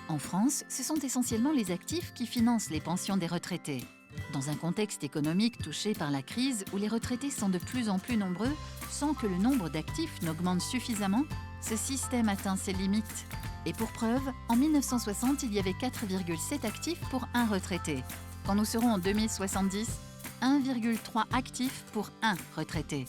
En France, ce sont essentiellement les actifs qui financent les pensions des retraités. Dans un contexte économique touché par la crise où les retraités sont de plus en plus nombreux, sans que le nombre d'actifs n'augmente suffisamment, ce système atteint ses limites. Et pour preuve, en 1960, il y avait 4,7 actifs pour un retraité. Quand nous serons en 2070, 1,3 actifs pour un retraité.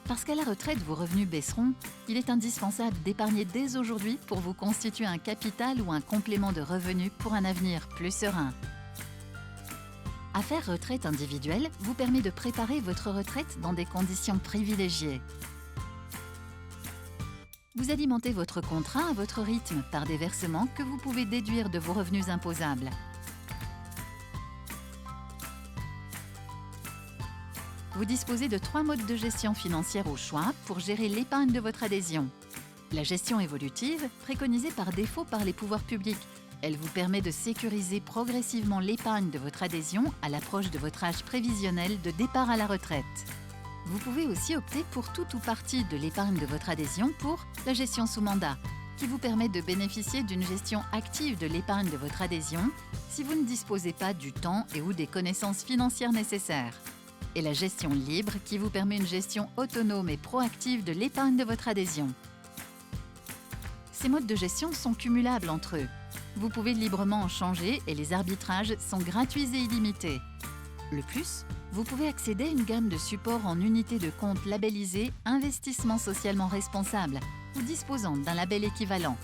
Parce qu'à la retraite, vos revenus baisseront, il est indispensable d'épargner dès aujourd'hui pour vous constituer un capital ou un complément de revenus pour un avenir plus serein. Affaires Retraite Individuelle vous permet de préparer votre retraite dans des conditions privilégiées. Vous alimentez votre contrat à votre rythme par des versements que vous pouvez déduire de vos revenus imposables. Vous disposez de 3 modes de gestion financière au choix pour gérer l'épargne de votre adhésion. La gestion évolutive, préconisée par défaut par les pouvoirs publics, elle vous permet de sécuriser progressivement l'épargne de votre adhésion à l'approche de votre âge prévisionnel de départ à la retraite. Vous pouvez aussi opter pour tout ou partie de l'épargne de votre adhésion pour la gestion sous mandat, qui vous permet de bénéficier d'une gestion active de l'épargne de votre adhésion si vous ne disposez pas du temps et ou des connaissances financières nécessaires. Et la gestion libre qui vous permet une gestion autonome et proactive de l'épargne de votre adhésion. Ces modes de gestion sont cumulables entre eux. Vous pouvez librement en changer et les arbitrages sont gratuits et illimités. Le plus, vous pouvez accéder à une gamme de supports en unités de compte labellisés Investissement socialement responsable ou disposant d'un label équivalent.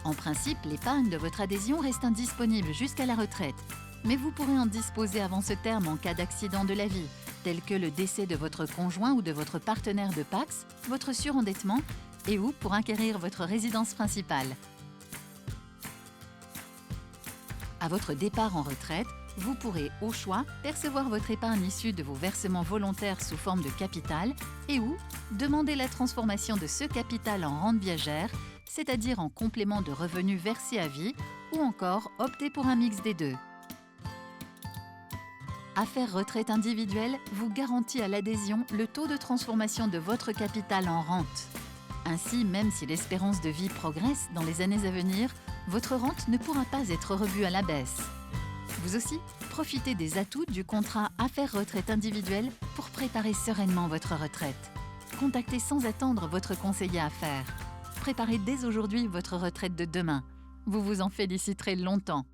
En principe, l'épargne de votre adhésion reste indisponible jusqu'à la retraite, mais vous pourrez en disposer avant ce terme en cas d'accident de la vie, tel que le décès de votre conjoint ou de votre partenaire de Pacs, votre surendettement et ou pour acquérir votre résidence principale. À votre départ en retraite, vous pourrez, au choix, percevoir votre épargne issue de vos versements volontaires sous forme de capital et ou demander la transformation de ce capital en rente viagère, c'est-à-dire en complément de revenus versés à vie, ou encore opter pour un mix des deux. Affaires Retraite Individuelle vous garantit à l'adhésion le taux de transformation de votre capital en rente. Ainsi, même si l'espérance de vie progresse dans les années à venir, votre rente ne pourra pas être revue à la baisse. Vous aussi, profitez des atouts du contrat Affaires Retraite Individuelle pour préparer sereinement votre retraite. Contactez sans attendre votre conseiller affaires. Préparez dès aujourd'hui votre retraite de demain. Vous vous en féliciterez longtemps.